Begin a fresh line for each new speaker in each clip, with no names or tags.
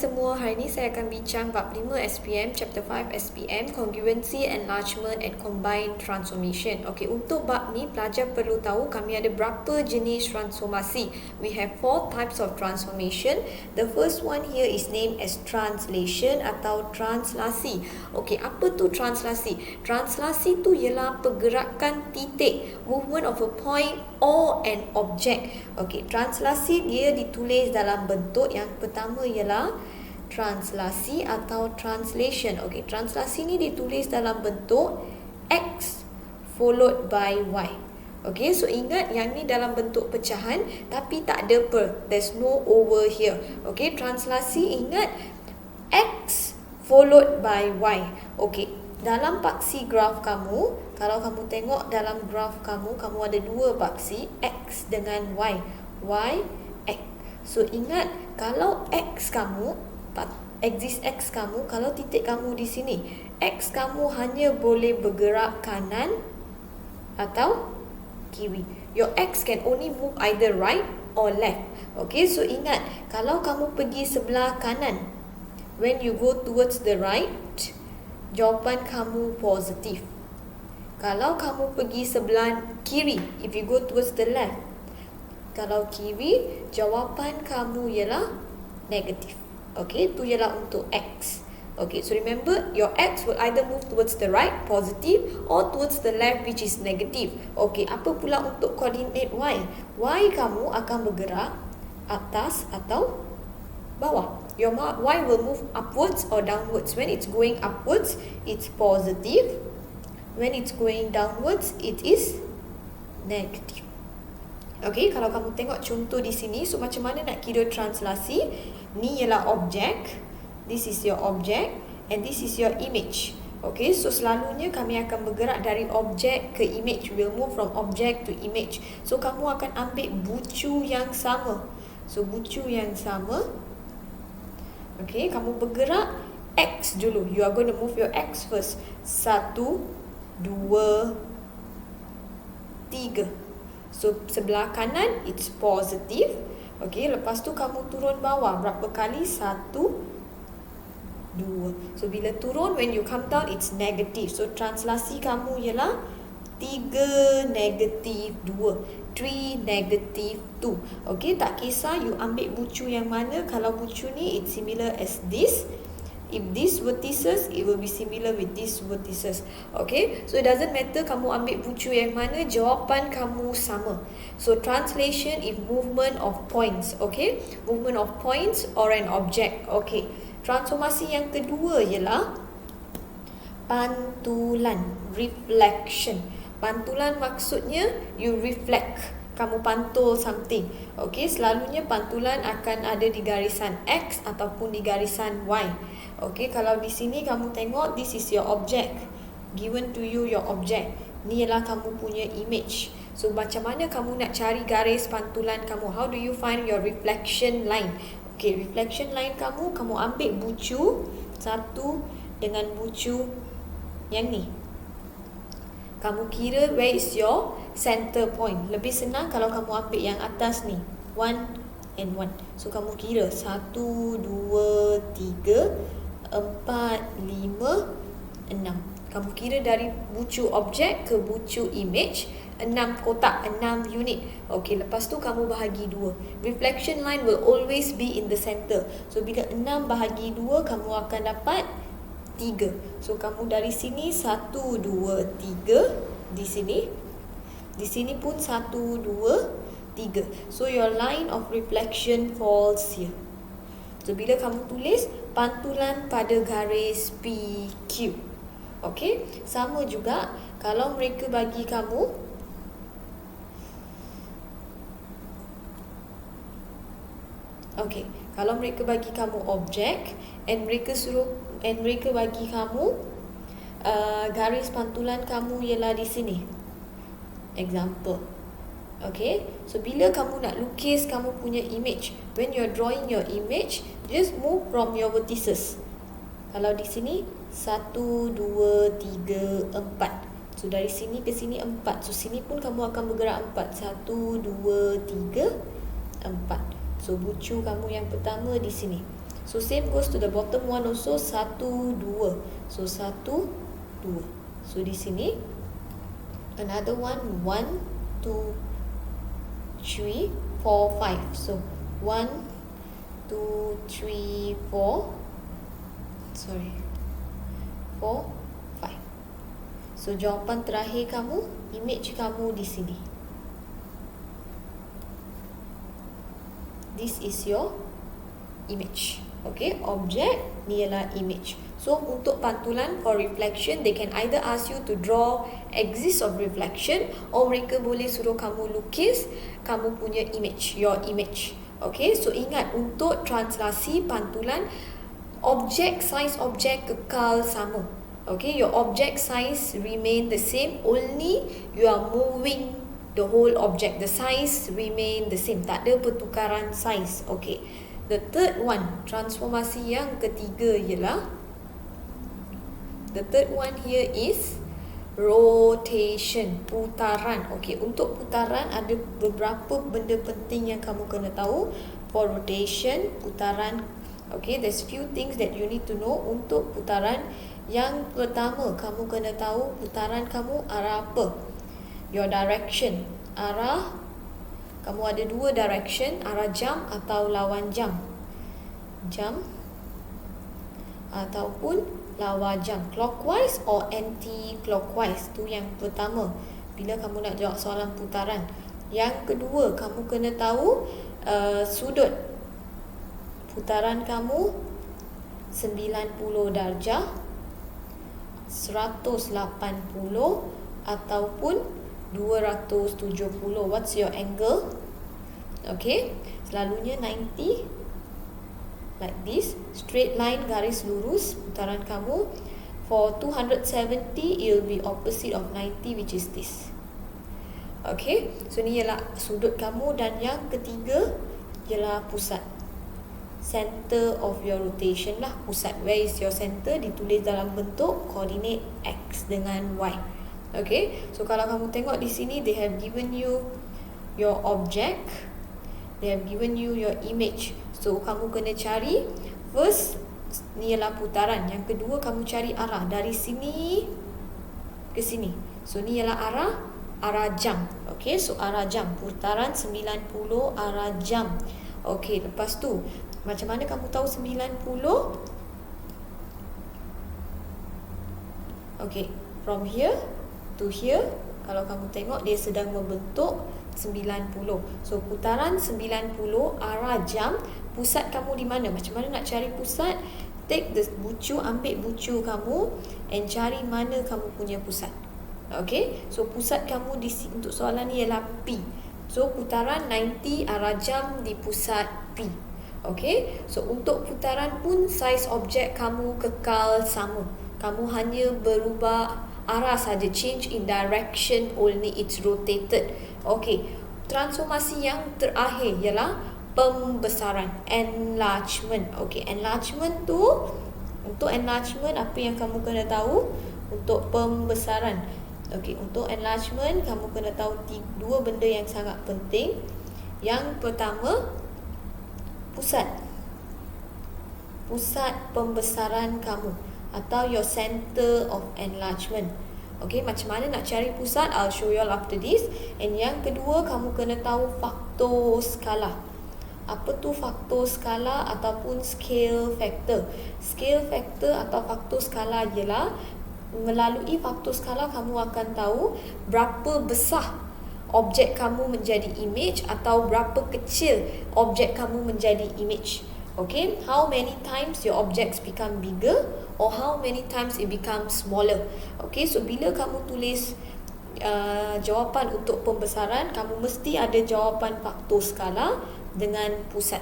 semua, hari ini saya akan bincang bab 5 SPM, Chapter 5 SPM, Congruency, Enlargement and Combined Transformation. Okey, untuk bab ni pelajar perlu tahu kami ada berapa jenis transformasi. We have 4 types of transformation. The first one here is named as translation atau translasi. Okey, apa tu translasi? Translasi tu ialah pergerakan titik, movement of a point or an object. Okey, translasi dia ditulis dalam bentuk yang pertama ialah translasi atau translation. Okey, translasi ni ditulis dalam bentuk X followed by Y. Okey, so ingat yang ni dalam bentuk pecahan tapi tak ada per. There's no over here. Okey, translasi ingat X followed by Y. Okey, dalam paksi graf kamu, kalau kamu tengok dalam graf kamu, kamu ada dua paksi, X dengan Y. Y, X. So ingat, kalau X kamu, axis X kamu, kalau titik kamu di sini, X kamu hanya boleh bergerak kanan atau kiri. Your X can only move either right or left. Okay, so ingat, kalau kamu pergi sebelah kanan, when you go towards the right, jawapan kamu positif. Kalau kamu pergi sebelah kiri, if you go towards the left, kalau kiri, jawapan kamu ialah negatif. Okay, itu ialah untuk X. Okay, so remember, your X will either move towards the right, positive, or towards the left, which is negative. Okay, apa pula untuk koordinat Y? Y kamu akan bergerak atas atau bawah. Your Y will move upwards or downwards. When it's going upwards, it's positive. When it's going downwards, it is negative. Okay, kalau kamu tengok contoh di sini, so macam mana nak kira translasi? Ni ialah objek. This is your object and this is your image. Okay, so selalunya kami akan bergerak dari objek ke image. We'll move from object to image. So kamu akan ambil bucu yang sama. So bucu yang sama. Okay, kamu bergerak X dulu. You are going to move your X first. 1, 2, 3. So sebelah kanan it's positive. Okay, lepas tu kamu turun bawah. Berapa kali? 1, 2. So bila turun, when you come down it's negative. So translasi kamu ialah 3 negative 2, 3 negative 2. Okay, tak kisah you ambil bucu yang mana. Kalau bucu ni it's similar as this. If this vertices, it will be similar with this vertices. Okay, so it doesn't matter kamu ambil bucu yang mana, jawapan kamu sama. So translation is movement of points. Okay, movement of points or an object. Okay, transformasi yang kedua ialah pantulan, reflection. Pantulan maksudnya you reflect. Kamu pantul something. Okay, selalunya pantulan akan ada di garisan X ataupun di garisan Y. Okay, kalau di sini kamu tengok, this is your object. Given to you your object. Ni ialah kamu punya image. So, macam mana kamu nak cari garis pantulan kamu? How do you find your reflection line? Okay, reflection line kamu ambil bucu satu dengan bucu yang ni. Kamu kira where is your center point. Lebih senang kalau kamu ambil yang atas ni. 1 and 1. So, kamu kira 1, 2, 3, 4, 5, 6. Kamu kira dari bucu objek ke bucu image, 6 kotak, 6 unit. Okey, lepas tu kamu bahagi 2. Reflection line will always be in the center. So, bila 6 bahagi 2, kamu akan dapat 3. So, kamu dari sini 1, 2, 3. Di sini. Di sini pun 1, 2, 3. So, your line of reflection falls here. So, bila kamu tulis pantulan pada garis PQ. Okey, sama juga kalau mereka bagi kamu kalau mereka bagi kamu objek and mereka bagi kamu garis pantulan kamu ialah di sini. Example. Okay, so bila kamu nak lukis kamu punya image, when you're drawing your image, just move from your vertices. Kalau di sini 1, 2, 3, 4. So dari sini ke sini 4. So sini pun kamu akan bergerak 4. 1, 2, 3, 4. So bucu kamu yang pertama di sini. So same goes to the bottom one also, 1, 2. So 1, 2. So di sini another one, 1, 2, 3, 4, 5. So 1, 2, 3, 4. Sorry. 4, 5. So jawapan terakhir kamu, image kamu di sini. This is your image. Okay, object ni ialah image. So untuk pantulan for reflection, they can either ask you to draw axis of reflection, or mereka boleh suruh kamu lukis kamu punya image, your image. Okay, so ingat untuk translasi pantulan, object size object kekal sama. Okay, your object size remain the same, only you are moving the whole object. The size remain the same, tak ada pertukaran size. Okay, the third one, transformasi yang ketiga ialah, the third one here is rotation, putaran. Okay, untuk putaran ada beberapa benda penting yang kamu kena tahu. For rotation, putaran, okay, there's few things that you need to know untuk putaran. Yang pertama, kamu kena tahu putaran kamu arah apa. Your direction, arah, kamu ada dua direction, arah jam atau lawan jam. Jam ataupun lawan jam, clockwise or anti-clockwise. Tu yang pertama bila kamu nak jawab soalan putaran. Yang kedua, kamu kena tahu sudut putaran kamu 90 darjah, 180 ataupun 270. What's your angle? Okay, selalunya 90, like this, straight line, garis lurus putaran kamu. For 270, it will be opposite of 90, which is this. Okay, so ni ialah sudut kamu. Dan yang ketiga ialah pusat, center of your rotation lah, pusat. Where is your center? Ditulis dalam bentuk coordinate X dengan Y. Okay, so kalau kamu tengok di sini, they have given you your object, they have given you your image. So kamu kena cari, first ni ialah putaran, yang kedua kamu cari arah dari sini ke sini. So ni ialah arah jam. Okay, so arah jam, putaran 90 arah jam. Okay, lepas tu macam mana kamu tahu 90? Okay, from here to here, kalau kamu tengok dia sedang membentuk 90. So putaran 90 arah jam. Pusat kamu di mana? Macam mana nak cari pusat? Take the bucu, ambil bucu kamu and cari mana kamu punya pusat. Okay, so pusat kamu untuk soalan ni ialah P. So putaran 90 arah jam di pusat P. Okay, so untuk putaran pun size objek kamu kekal sama. Kamu hanya berubah arah saja, change in direction only, it's rotated. Okay, transformasi yang terakhir ialah pembesaran, enlargement. Okay, enlargement tu, untuk enlargement apa yang kamu kena tahu? Untuk pembesaran, okay, untuk enlargement kamu kena tahu dua benda yang sangat penting. Yang pertama, pusat pembesaran kamu atau your center of enlargement. Okay, macam mana nak cari pusat? I'll show you all after this. And yang kedua, kamu kena tahu faktor skala. Apa tu faktor skala ataupun scale factor? Scale factor atau faktor skala ialah, melalui faktor skala kamu akan tahu berapa besar objek kamu menjadi image atau berapa kecil objek kamu menjadi image. Okay, how many times your objects become bigger or how many times it becomes smaller. Okay, so bila kamu tulis jawapan untuk pembesaran, kamu mesti ada jawapan faktor skala dengan pusat.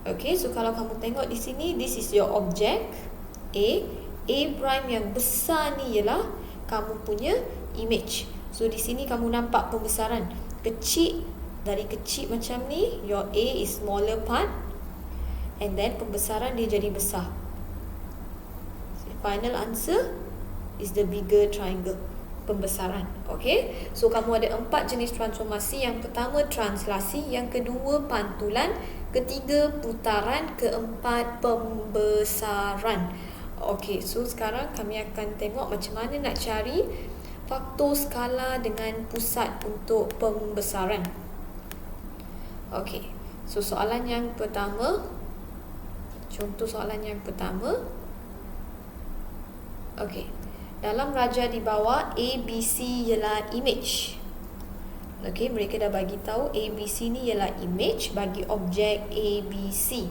Okay, so kalau kamu tengok di sini, this is your object A prime yang besar ni ialah kamu punya image. So di sini kamu nampak pembesaran kecil, dari kecil macam ni, your A is smaller part, and then pembesaran dia jadi besar. So, final answer is the bigger triangle, pembesaran. Okay, so kamu ada 4 jenis transformasi. Yang pertama translasi, yang kedua pantulan, ketiga putaran, keempat pembesaran. Okey, so sekarang kami akan tengok macam mana nak cari faktor skala dengan pusat untuk pembesaran. Okey, so soalan yang pertama, contoh soalan yang pertama. Okey, dalam raja di bawah, ABC ialah image. Okey, mereka dah bagi tahu ABC ni ialah image bagi objek ABC.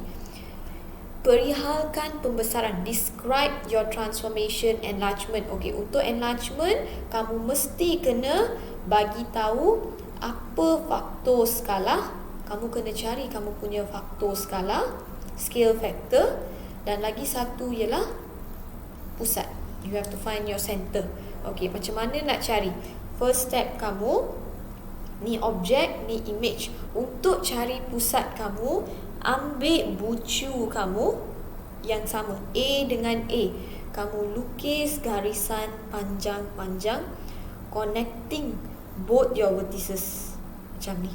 Perihalkan pembesaran. Describe your transformation enlargement. Okey, untuk enlargement kamu mesti kena bagi tahu apa faktor skala. Kamu kena cari kamu punya faktor skala, scale factor, dan lagi satu ialah pusat. You have to find your center. Okey, macam mana nak cari? First step kamu, ni objek, ni image. Untuk cari pusat kamu, ambil bucu kamu yang sama, A dengan A. Kamu lukis garisan panjang-panjang connecting both your vertices. Macam ni.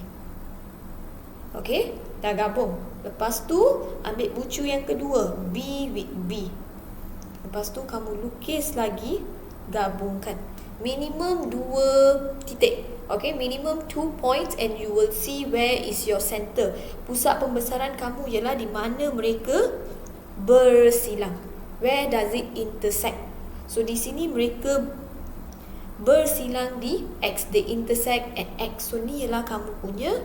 Okey, dah gabung. Lepas tu, ambil bucu yang kedua, B with B. Lepas tu kamu lukis lagi, gabungkan. Minimum 2 titik. Okay, minimum 2 points and you will see where is your center. Pusat pembesaran kamu ialah di mana mereka bersilang. Where does it intersect? So di sini mereka bersilang di X. They intersect at X. So ni ialah kamu punya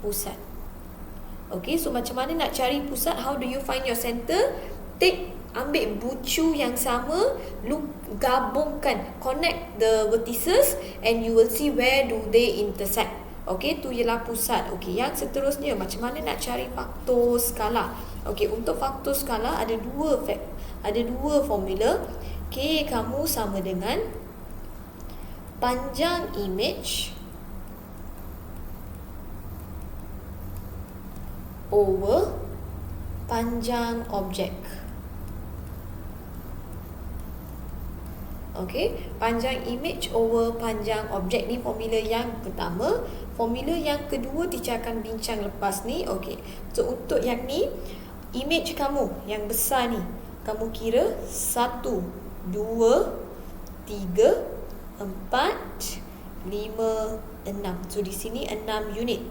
pusat. Okay, so macam mana nak cari pusat? How do you find your center? Ambil bucu yang sama, gabungkan, connect the vertices and you will see where do they intersect. Okey, tu ialah pusat. Okey, yang seterusnya macam mana nak cari faktor skala? Okey, untuk faktor skala ada dua formula. K kamu sama dengan panjang image over panjang objek. Okey, panjang image over panjang objek ni formula yang pertama. Formula yang kedua teacher akan bincang lepas ni. Okey, so untuk yang ni, image kamu yang besar ni, kamu kira 1, 2, 3, 4, 5, 6. So di sini 6 unit.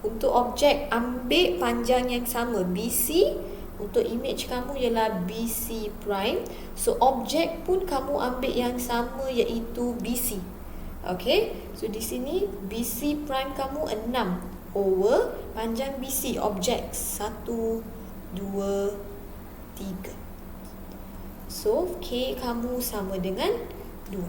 Untuk objek, ambil panjang yang sama, BC. Untuk image kamu ialah BC prime. So objek pun kamu ambil yang sama iaitu BC. Okay, so di sini BC prime kamu 6 over panjang BC objek 1, 2, 3. So K kamu sama dengan 2.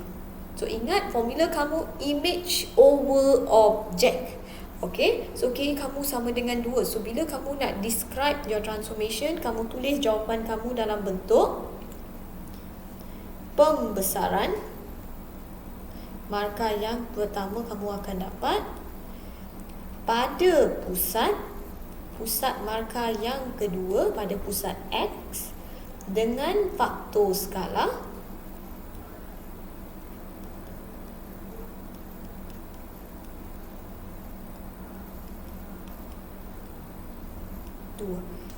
So ingat formula kamu image over objek. Okay, so K kamu sama dengan 2. So bila kamu nak describe your transformation, kamu tulis jawapan kamu dalam bentuk pembesaran. Markah yang pertama kamu akan dapat pada pusat markah yang kedua pada pusat X dengan faktor skala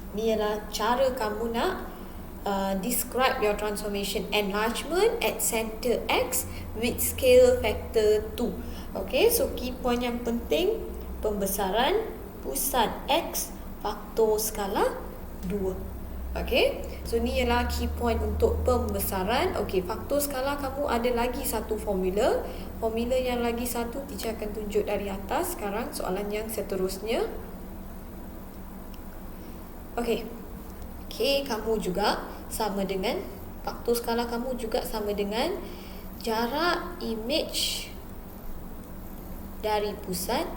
ni ialah cara kamu nak describe your transformation. Enlargement at center X with scale factor 2. Okay, so key point yang penting, pembesaran, pusat X, faktor skala 2. Okay, so ni ialah key point untuk pembesaran. Okay, faktor skala kamu ada lagi satu formula. Formula yang lagi satu teacher akan tunjuk dari atas. Sekarang soalan yang seterusnya. Okay, K kamu juga sama dengan, faktor skala kamu juga sama dengan jarak image dari pusat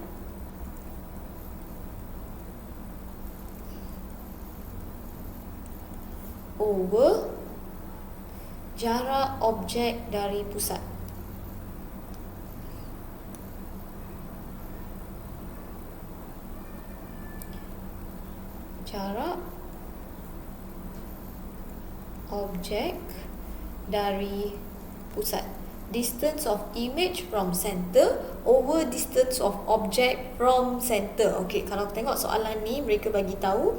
over jarak objek dari pusat. Jarak objek dari pusat. distance of image from center over distance of object from center. Okey, kalau tengok soalan ni, mereka bagi tahu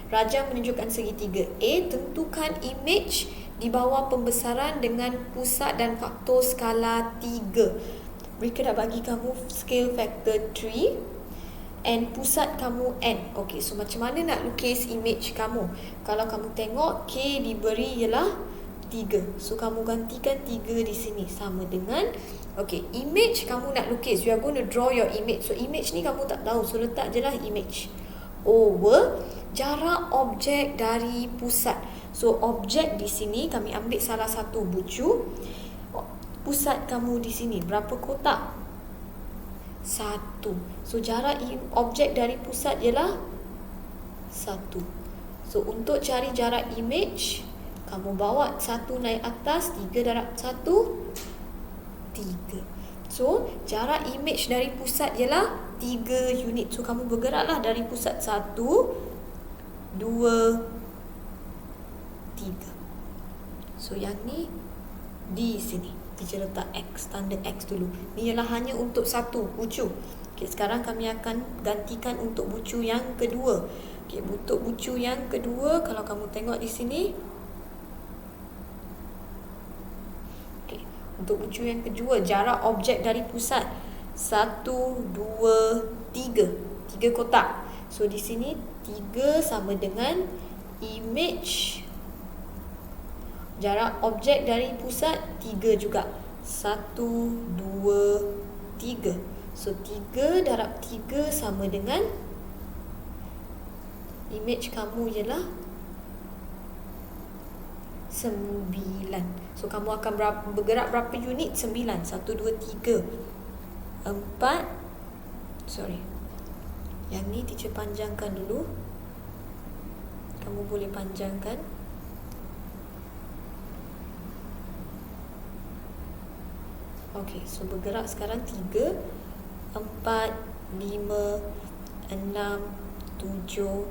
rajang menunjukkan segitiga A, tentukan image di bawah pembesaran dengan pusat dan faktor skala 3. Mereka dah bagi kamu scale factor 3 and pusat kamu N. Okey, so macam mana nak lukis image kamu? Kalau kamu tengok K diberi ialah 3. So kamu gantikan 3 di sini sama dengan, okey, image kamu nak lukis. You are going to draw your image. So image ni kamu tak tahu, so letak je lah image over jarak objek dari pusat. So objek di sini kami ambil salah satu bucu. Pusat kamu di sini berapa kotak? 1. So jarak objek dari pusat ialah 1. So untuk cari jarak image, kamu bawa 1 naik atas, 3 darab 1, 3. So jarak image dari pusat ialah 3 unit. So kamu bergeraklah dari pusat 1, 2, 3. So yang ni di sini. Teacher letak X, tanda X dulu. Ni ialah hanya untuk satu bucu. Okay, sekarang kami akan gantikan untuk bucu yang kedua. Okay, untuk bucu yang kedua, kalau kamu tengok di sini. Okay, untuk bucu yang kedua, jarak objek dari pusat 1, 2, 3. 3 kotak. So di sini 3 sama dengan image. Jarak objek dari pusat 3 juga. 1, 2, 3. So 3 darab 3 sama dengan image kamu ialah 9. So kamu akan bergerak berapa unit? 9. 1, 2, 3, 4. Sorry, yang ni teacher panjangkan dulu. Kamu boleh panjangkan. Okey, so bergerak sekarang 3, 4, 5, 6, 7,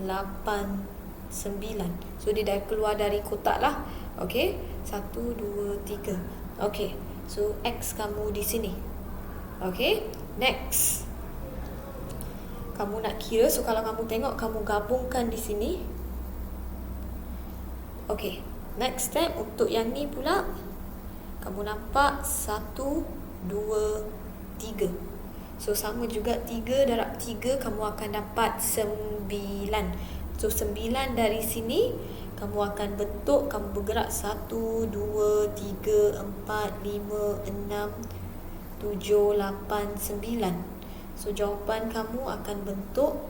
8, 9. So dia dah keluar dari kotak lah. Okey, 1, 2, 3. Okey, so X kamu di sini. Okey, next. Kamu nak kira, so kalau kamu tengok, kamu gabungkan di sini. Okey, next step untuk yang ni pula. Kamu nampak 1, 2, 3. So sama juga 3 darab 3, kamu akan dapat 9. So 9 dari sini kamu akan bentuk, kamu bergerak 1, 2, 3, 4, 5, 6, 7, 8, 9. So jawapan kamu akan bentuk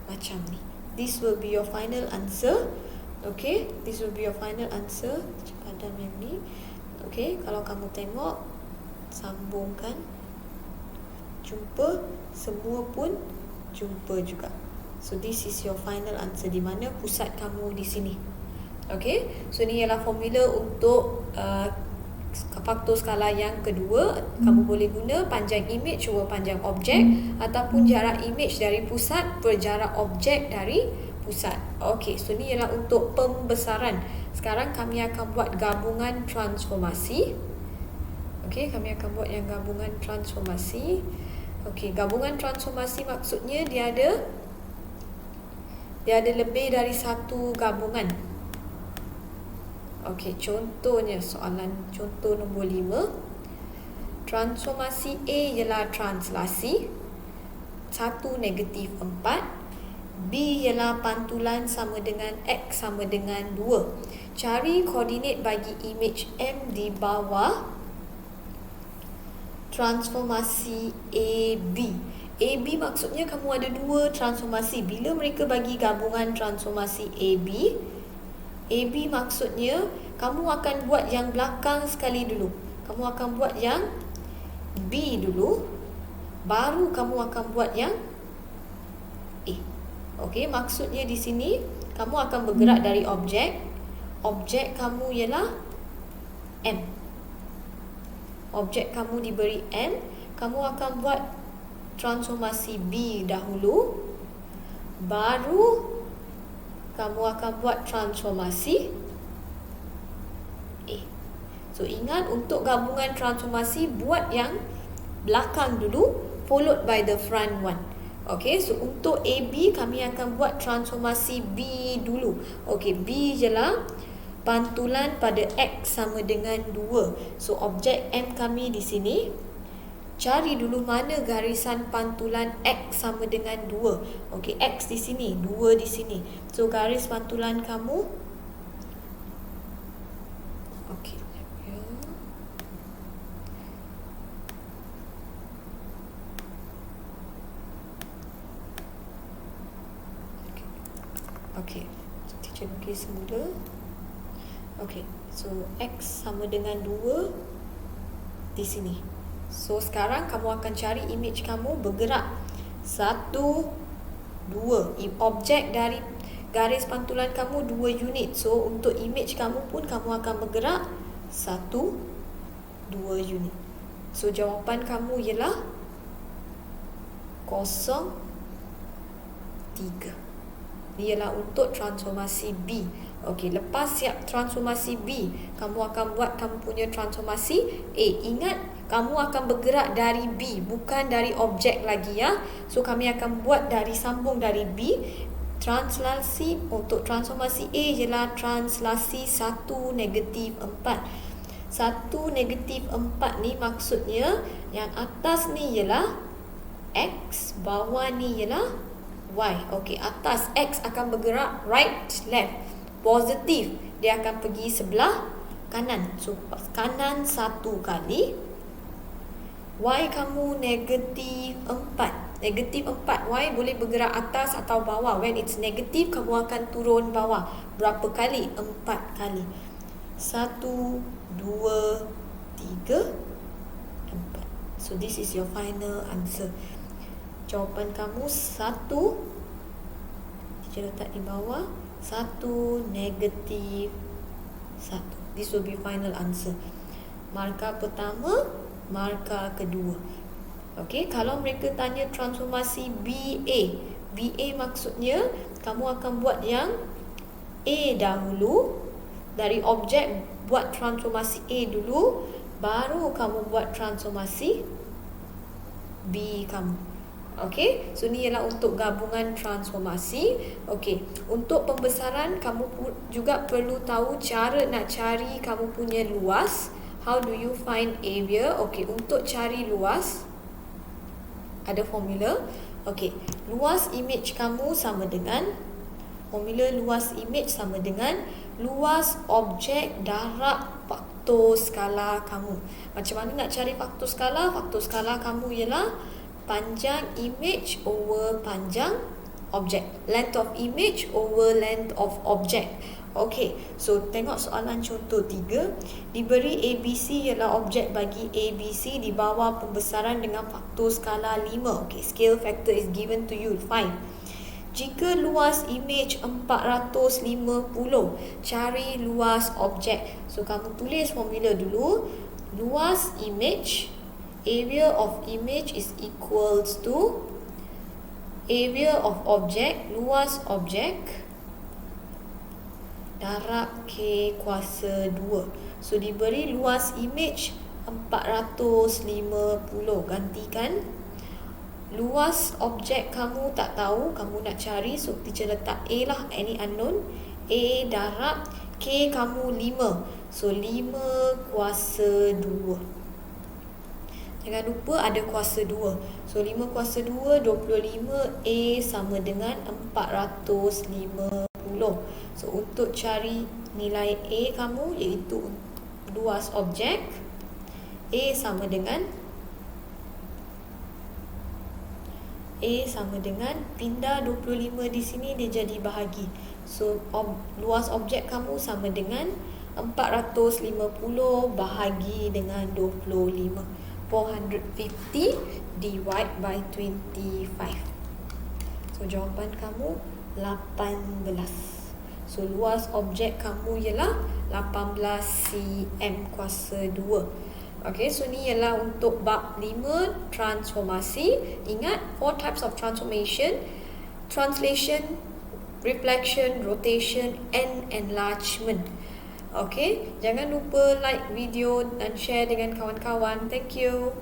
macam ni. This will be your final answer. Okay, this will be your final answer. Padam yang ni. Okay, kalau kamu tengok, sambungkan, jumpa, semua pun jumpa juga. So this is your final answer, di mana pusat kamu di sini. Okay, so ni ialah formula untuk faktor skala yang kedua. Kamu boleh guna panjang image over panjang objek, ataupun jarak image dari pusat per jarak objek dari pusat. Okey, so ni ialah untuk pembesaran. Sekarang kami akan buat gabungan transformasi. Okey, kami akan buat yang gabungan transformasi. Okey, gabungan transformasi maksudnya dia ada lebih dari satu gabungan. Okey, contohnya soalan contoh nombor 5. Transformasi A ialah translasi 1 negatif 4. B ialah pantulan sama dengan X sama dengan 2. Cari koordinat bagi image M di bawah transformasi AB. AB maksudnya kamu ada dua transformasi. Bila mereka bagi gabungan transformasi AB, AB maksudnya kamu akan buat yang belakang sekali dulu. Kamu akan buat yang B dulu, baru kamu akan buat yang A. Okey, maksudnya di sini kamu akan bergerak dari objek. Objek kamu ialah M. Objek kamu diberi M. Kamu akan buat transformasi B dahulu, baru kamu akan buat transformasi A. So ingat, untuk gabungan transformasi, buat yang belakang dulu followed by the front one. Okay, so untuk AB kami akan buat transformasi B dulu. Okay, B je lah. Pantulan pada X sama dengan 2. So objek M kami di sini. Cari dulu mana garisan pantulan X sama dengan 2. Okay, X di sini, 2 di sini. So garis pantulan kamu, okay, okay, teacher lukis semula. Okay, so X sama dengan 2 di sini. So sekarang kamu akan cari image kamu bergerak 1, 2. Objek dari garis pantulan kamu 2 unit. So untuk image kamu pun kamu akan bergerak 1, 2 unit. So jawapan kamu ialah 0, 3. Ini ialah untuk transformasi B. Okey, lepas siap transformasi B, kamu akan buat kamu punya transformasi A. Ingat, kamu akan bergerak dari B, bukan dari objek lagi ya. So kami akan buat sambung dari B. Translasi untuk transformasi A ialah translasi 1, -4. 1, -4 ni maksudnya yang atas ni ialah X, bawah ni ialah Y. Okey, atas X akan bergerak right, left. Positif, dia akan pergi sebelah kanan. So kanan 1 kali. Y kamu -4. -4, Y boleh bergerak atas atau bawah. When it's negative, kamu akan turun bawah. Berapa kali? 4 kali. 1, 2, 3, 4. So this is your final answer. Jawapan kamu 1. Kita letak di bawah. 1, -1. This will be final answer. Markah pertama, markah kedua. Okey, kalau mereka tanya transformasi BA. BA maksudnya kamu akan buat yang A dahulu. Dari objek buat transformasi A dulu, baru kamu buat transformasi B kamu. Okey, so ni ialah untuk gabungan transformasi. Okey, untuk pembesaran kamu juga perlu tahu cara nak cari kamu punya luas. How do you find area? Okey, untuk cari luas ada formula. Okey, luas image kamu sama dengan, formula luas image sama dengan luas objek darab faktor skala kamu. Macam mana nak cari faktor skala? Faktor skala kamu ialah panjang image over panjang objek. Length of image over length of object. Okey, so tengok soalan contoh 3. Diberi ABC ialah objek bagi ABC di bawah pembesaran dengan faktor skala 5. Okey, scale factor is given to you. Fine. Jika luas image 450, cari luas objek. So kamu tulis formula dulu. Luas image, area of image is equals to area of object, luas objek darab K kuasa 2. So diberi luas image 450. Gantikan. Luas objek kamu tak tahu, kamu nak cari. So teacher letak A lah, any unknown. A darab K kamu 5. So 5 kuasa 2. Jangan lupa ada kuasa 2. So 5 kuasa 2, 25. A sama dengan 450. So untuk cari nilai A kamu, iaitu luas objek, A sama dengan pindah 25 di sini, dia jadi bahagi. So luas objek kamu sama dengan 450 bahagi dengan 25. 450 divide by 25. So jawapan kamu 18. So luas objek kamu ialah 18 cm kuasa 2. Okay, so ni ialah untuk bab 5 transformasi. Ingat 4 types of transformation: translation, reflection, rotation and enlargement. Okay, jangan lupa like video dan share dengan kawan-kawan. Thank you.